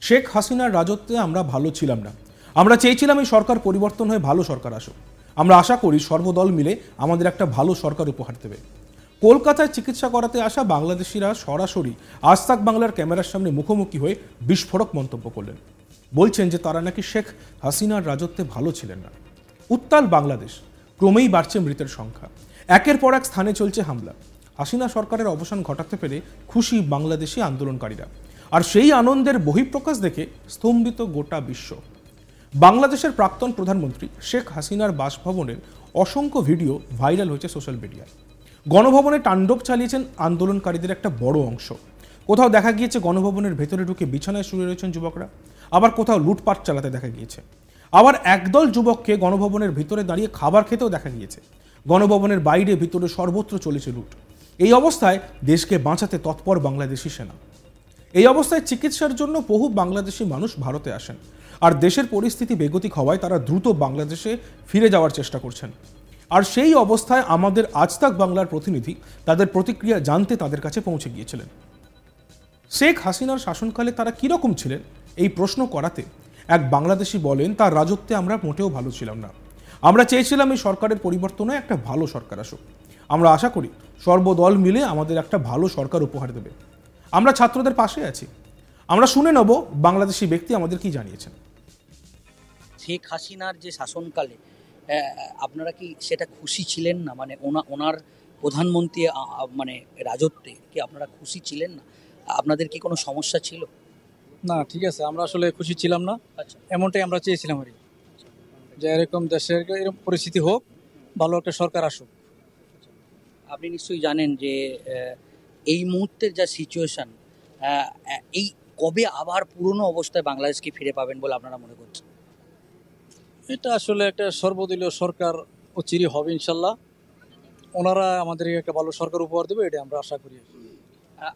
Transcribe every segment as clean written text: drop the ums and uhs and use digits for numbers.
শেখ হাসিনার রাজত্বে আমরা ভালো ছিলাম না। আমরা চেয়েছিলাম এই সরকার পরিবর্তন হয়ে ভালো সরকার আসুক। আমরা আশা করি সর্বদল মিলে আমাদের একটা ভালো সরকার উপহার দেবে। কলকাতায় চিকিৎসা করাতে আসা বাংলাদেশিরা সরাসরি আজ তাক বাংলার ক্যামেরার সামনে মুখোমুখি হয়ে বিস্ফোরক মন্তব্য করলেন। বলছেন যে তারা নাকি শেখ হাসিনার রাজত্বে ভালো ছিলেন না। উত্তাল বাংলাদেশ, ক্রমেই বাড়ছে মৃতের সংখ্যা, একের পর এক স্থানে চলছে হামলা। হাসিনা সরকারের অবসান ঘটাতে পেরে খুশি বাংলাদেশি আন্দোলনকারীরা, আর সেই আনন্দের বহিঃপ্রকাশ দেখে স্তম্ভিত গোটা বিশ্ব। বাংলাদেশের প্রাক্তন প্রধানমন্ত্রী শেখ হাসিনার বাসভবনের অসংখ্য ভিডিও ভাইরাল হয়েছে সোশ্যাল মিডিয়ায়। গণভবনে তাণ্ডব চালিয়েছেন আন্দোলনকারীদের একটা বড় অংশ। কোথাও দেখা গিয়েছে গণভবনের ভেতরে ঢুকে বিছানায় শুয়ে রয়েছেন যুবকরা, আবার কোথাও লুটপাট চালাতে দেখা গিয়েছে। আবার একদল যুবককে গণভবনের ভিতরে দাঁড়িয়ে খাবার খেতেও দেখা গিয়েছে। গণভবনের বাইরে ভিতরে সর্বত্র চলেছে লুট। এই অবস্থায় দেশকে বাঁচাতে তৎপর বাংলাদেশি সেনা। এই অবস্থায় চিকিৎসার জন্য বহু বাংলাদেশি মানুষ ভারতে আসেন, আর দেশের পরিস্থিতি বেগতিক হওয়ায় তারা দ্রুত বাংলাদেশে ফিরে যাওয়ার চেষ্টা করছেন। আর সেই অবস্থায় আমাদের আজ তাক বাংলার প্রতিনিধি তাদের প্রতিক্রিয়া জানতে তাদের কাছে পৌঁছে গিয়েছিলেন। শেখ হাসিনার শাসনকালে তারা কীরকম ছিলেন এই প্রশ্ন করাতে এক বাংলাদেশি বলেন, তার রাজত্বে আমরা মোটেও ভালো ছিলাম না। আমরা চেয়েছিলাম এই সরকারের পরিবর্তনে একটা ভালো সরকার আসুক। আমরা আশা করি সর্বদল মিলে আমাদের একটা ভালো সরকার উপহার দেবে। আমরা ছাত্রদের পাশে আছি। আমরা শুনে নেব বাংলাদেশি ব্যক্তি আমাদের কি জানিয়েছেন। শেখ হাসিনার যে শাসনকালে আপনারা কি সেটা খুশি ছিলেন না? মানে ওনার প্রধানমন্ত্রী মানে রাজত্বে কি আপনারা খুশি ছিলেন না? আপনাদের কি কোনো সমস্যা ছিল? না, ঠিক আছে, আমরা আসলে খুশি ছিলাম না। আচ্ছা, এমনটাই আমরা চেয়েছিলাম আর কি, যে এরকম দেশের এরকম পরিস্থিতি হোক, ভালো একটা সরকার আসুক। আপনি নিশ্চয়ই জানেন যে এই মুহূর্তের যা সিচুয়েশন, এই কবে আবার পুরনো অবস্থায় বাংলাদেশকে ফিরে পাবেন বলে আপনারা মনে করছেন? এটা আসলে একটা সর্বদলীয় সরকার অচিরই হবে ইনশাল্লাহ। ওনারা আমাদেরকে একটা ভালো সরকার উপহার দেবে, এটা আমরা আশা করি।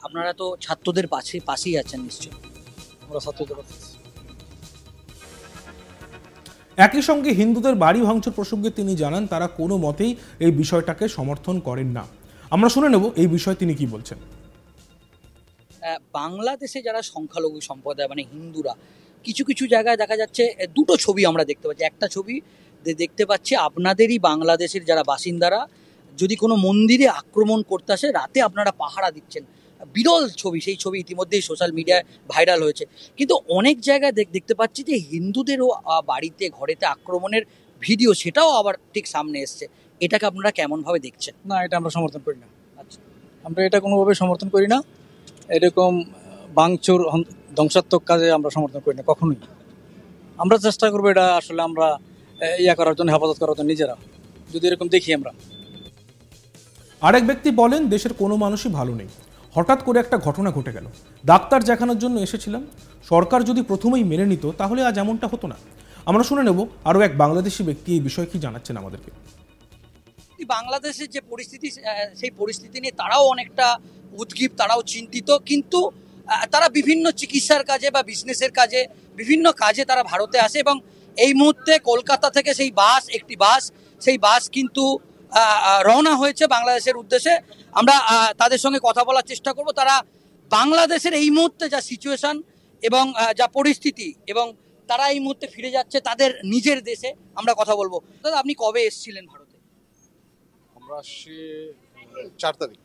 আপনারা তো ছাত্রদের পাশেই আছেন নিশ্চয়ই। আমরা ছাত্রদের একই সঙ্গে হিন্দুদের বাড়ি ভাঙচুর প্রসঙ্গে তিনি জানান তারা কোনো মতেই এই বিষয়টাকে সমর্থন করেন না। আমরা শুনে নেব এই বিষয়ে তিনি কি বলছেন। বাংলাদেশে যারা সংখ্যালঘু সম্প্রদায় মানে হিন্দুরা, কিছু কিছু জায়গায় দেখা যাচ্ছে দুটো ছবি আমরা দেখতে পাচ্ছি। একটা ছবি দেখতে পাচ্ছি আপনাদেরই বাংলাদেশের যারা বাসিন্দারা যদি কোনো মন্দিরে আক্রমণ করতে আসে, রাতে আপনারা পাহারা দিচ্ছেন। বিরল ছবি, সেই ছবি ইতিমধ্যেই সোশ্যাল মিডিয়ায় ভাইরাল হয়েছে। কিন্তু অনেক জায়গায় দেখতে পাচ্ছি যে হিন্দুদেরও বাড়িতে ঘরেতে আক্রমণের ভিডিও, সেটাও আবার ঠিক সামনে এসছে। এটাকে আপনারা কেমনভাবে দেখছেন? না, এটা আমরা সমর্থন করি না। আচ্ছা, আমরা এটা কোনোভাবে সমর্থন করি না। এরকম ভাঙচুর ধ্বংসাত্মক কাজে আমরা সমর্থন করি না কখনোই। আমরা চেষ্টা করবো এটা আসলে আমরা করার জন্য, হেফাজত করার জন্য নিজেরা, যদি এরকম দেখি আমরা। আরেক ব্যক্তি বলেন, দেশের কোনো মানুষই ভালো নেই। হঠাৎ করে একটা ঘটনা ঘটে গেল, ডাক্তার দেখানোর জন্য এসেছিলাম। সরকার যদি প্রথমেই মেনে নিত তাহলে আজ এমনটা হতো না। আমরা শুনে নেব আরও এক বাংলাদেশি ব্যক্তি এই বিষয়ে কি জানাচ্ছেন আমাদেরকে। বাংলাদেশের যে পরিস্থিতি, সেই পরিস্থিতি নিয়ে তারাও অনেকটা উদ্গ্রীব, তারাও চিন্তিত। কিন্তু তারা বিভিন্ন চিকিৎসার কাজে বা বিজনেসের কাজে, বিভিন্ন কাজে তারা ভারতে আসে। এবং এই মুহূর্তে কলকাতা থেকে একটি বাস কিন্তু রওনা হয়েছে বাংলাদেশের উদ্দেশ্যে। আমরা তাদের সঙ্গে কথা বলার চেষ্টা করব। তারা বাংলাদেশের এই মুহূর্তে যা সিচুয়েশন এবং যা পরিস্থিতি, এবং তারা এই মুহূর্তে ফিরে যাচ্ছে তাদের নিজের দেশে, আমরা কথা বলবো। দাদা, আপনি কবে এসেছিলেন ভারতে? আমরা আসছি 4 তারিখ।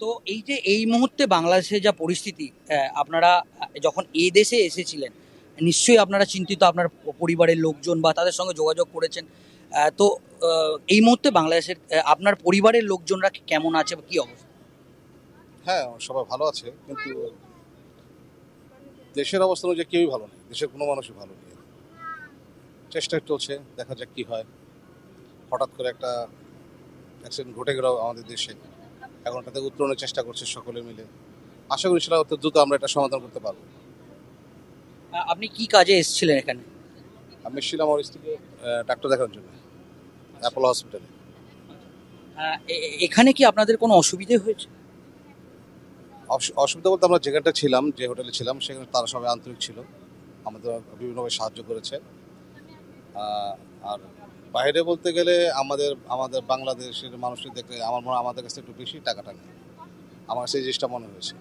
তো এই যে এই মুহূর্তে বাংলাদেশের যা পরিস্থিতি, আপনারা যখন এই দেশে এসেছিলেন নিশ্চয়ই আপনারা চিন্তিত, আপনার পরিবারের লোকজন বা তাদের সঙ্গে যোগাযোগ করেছেন। তো এই মুহূর্তে বাংলাদেশের আপনার পরিবারের লোকজনরা কেমন আছে বা কি অবস্থা? হ্যাঁ, সবাই ভালো আছে, কিন্তু দেশের অবস্থা অনুযায়ী কেউই ভালো নেই। দেশের কোনো মানুষই ভালো নেই। চেষ্টা চলছে, দেখা যাক কি হয়। হঠাৎ করে একটা অ্যাক্সিডেন্ট ঘটে গেল আমাদের দেশে, এখন তাতে উত্তরণের চেষ্টা করছে সকলে মিলে। আশা করি সেটা অত দ্রুত আমরা এটা সমাধান করতে পারবো। আপনি কি কাজে এসেছিলেন এখানে? আমি এসেছিলাম আমার স্ত্রীকে ডাক্তার দেখানোর জন্য অ্যাপোলো হসপিটালে। এখানে কি আপনাদের কোনো অসুবিধে হয়েছে? অসুবিধা বলতে আমরা যেখানটা ছিলাম, যে হোটেলে ছিলাম, সেখানে তারা সবাই আন্তরিক ছিল, আমাদের বিভিন্নভাবে সাহায্য করেছে। আর বাইরে বলতে গেলে আমাদের বাংলাদেশের মানুষকে দেখলে আমার মনে হয় আমাদের কাছে একটু বেশি টাকাটা নেই। আমার সেই জিনিসটা মনে হয়েছে।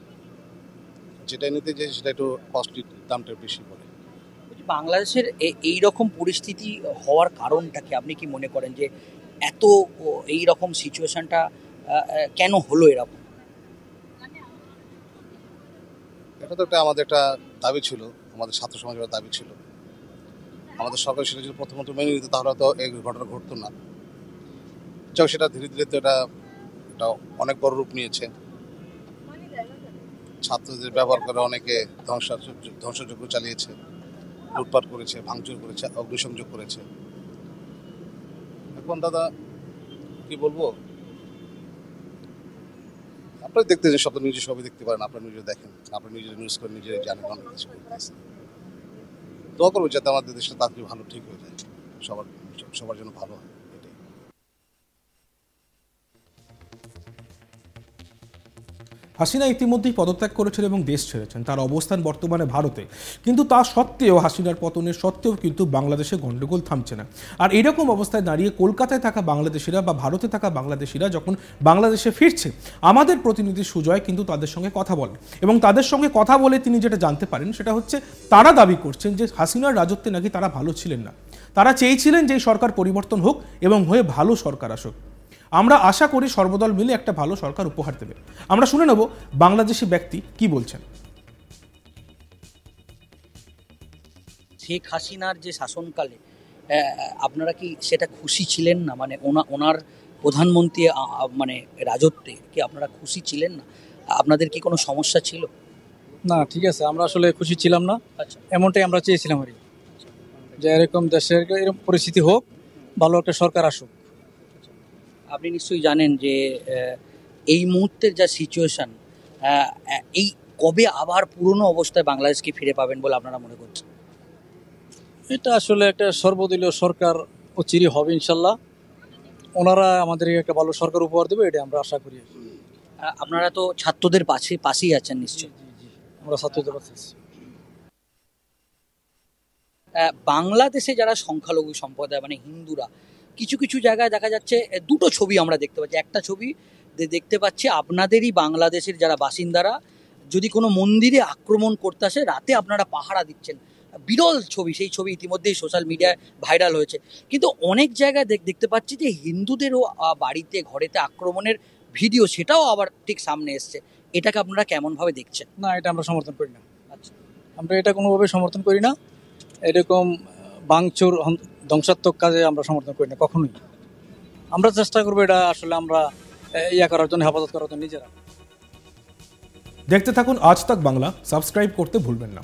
যেটা নিতে চাই সেটা একটু কস্টলি, দামটা বেশি পড়ে। বলছি, বাংলাদেশের এই রকম পরিস্থিতি হওয়ার কারণটা কি আপনি কি মনে করেন যে এত এই রকম সিচুয়েশনটা কেন হলো এরকম? এটা তো আমাদের একটা দাবি ছিল, আমাদের ছাত্র সমাজের দাবি ছিল। আমাদের সরকার সেটা যদি প্রথমত মেনে নিত তাহলে তো এই ঘটনা ঘটতো না। যাও, সেটা ধীরে ধীরে তো এটা অনেক বড় রূপ নিয়েছে। ছাত্রদের ব্যবহার করে অনেকে ধ্বংসযজ্ঞ চালিয়েছে, লুটপাট করেছে, ভাঙচুর করেছে, অগ্নিসংযোগ করেছে। এখন দাদা কি বলবো, আপনারা দেখতে যে সব নিজে সবই দেখতে পারেন, আপনারা নিজে দেখেন, আপনারা নিজের নিউজ করে নিজেরাই জানেন অনেক কিছু করতেছে। দোয়া করবো যাতে আমাদের দেশটা তাড়াতাড়ি ভালো ঠিক হয়ে যায়, সবার জন্য ভালো হয়। এটাই। হাসিনা ইতিমধ্যেই পদত্যাগ করেছেন এবং দেশ ছেড়েছেন। তার অবস্থান বর্তমানে ভারতে, কিন্তু তা সত্ত্বেও, হাসিনার পতনের সত্ত্বেও কিন্তু বাংলাদেশে গণ্ডগোল থামছে না। আর এরকম অবস্থায় দাঁড়িয়ে কলকাতায় থাকা বাংলাদেশিরা বা ভারতে থাকা বাংলাদেশিরা যখন বাংলাদেশে ফিরছে, আমাদের প্রতিনিধি সুজয় কিন্তু তাদের সঙ্গে কথা বলেন এবং তাদের সঙ্গে কথা বলে তিনি যেটা জানতে পারেন সেটা হচ্ছে, তারা দাবি করছেন যে হাসিনার রাজত্বে নাকি তারা ভালো ছিলেন না। তারা চেয়েছিলেন যে সরকার পরিবর্তন হোক এবং হয়ে ভালো সরকার আসুক। আমরা আশা করি সর্বদল মিলে একটা ভালো সরকার উপহার দেবে। আমরা শুনে নেব বাংলাদেশি ব্যক্তি কি বলছেন। শেখ হাসিনার যে শাসনকালে আপনারা কি সেটা খুশি ছিলেন না? মানে ওনার প্রধানমন্ত্রী মানে রাজত্বে কি আপনারা খুশি ছিলেন না? আপনাদের কি কোনো সমস্যা ছিল? না, ঠিক আছে, আমরা আসলে খুশি ছিলাম না। আচ্ছা, এমনটাই আমরা চেয়েছিলাম আর কি, যে এরকম দেশের এরকম পরিস্থিতি হোক, ভালো একটা সরকার আসুক। আপনি নিশ্চয়ই জানেন যে এই মুহূর্তের যা সিচুয়েশন, এই কবে আবার পুরনো অবস্থায় বাংলাদেশকে ফিরে পাবেন বলে আপনারা মনে করছেন? এটা আসলে একটা সর্বদলীয় সরকার অচিরই হবে ইনশাল্লাহ। ওনারা আমাদেরকে একটা ভালো সরকার উপহার দেবে, এটা আমরা আশা করি। আপনারা তো ছাত্রদের পাশেই আছেন নিশ্চয়ই। আমরা ছাত্রদের কাছে আছি। বাংলাদেশে যারা সংখ্যালঘু সম্প্রদায় মানে হিন্দুরা, কিছু কিছু জায়গায় দেখা যাচ্ছে দুটো ছবি আমরা দেখতে পাচ্ছি। একটা ছবি দেখতে পাচ্ছি আপনাদেরই বাংলাদেশের যারা বাসিন্দারা যদি কোনো মন্দিরে আক্রমণ করতে আসে, রাতে আপনারা পাহারা দিচ্ছেন। বিরল ছবি, সেই ছবি ইতিমধ্যেই সোশ্যাল মিডিয়ায় ভাইরাল হয়েছে। কিন্তু অনেক জায়গায় দেখতে পাচ্ছি যে হিন্দুদেরও বাড়িতে ঘরেতে আক্রমণের ভিডিও, সেটাও আবার ঠিক সামনে এসছে। এটাকে আপনারা কেমনভাবে দেখছেন? না, এটা আমরা সমর্থন করি না। আচ্ছা, আমরা এটা কোনোভাবে সমর্থন করি না। এরকম ভাঙচুর, ধ্বংসাত্মক কাজে আমরা সমর্থন করি না কখনোই। আমরা চেষ্টা করবো এটা আসলে আমরা করার জন্য, হেফাজত করার জন্য নিজেরা। দেখতে থাকুন আজ তাক বাংলা, সাবস্ক্রাইব করতে ভুলবেন না।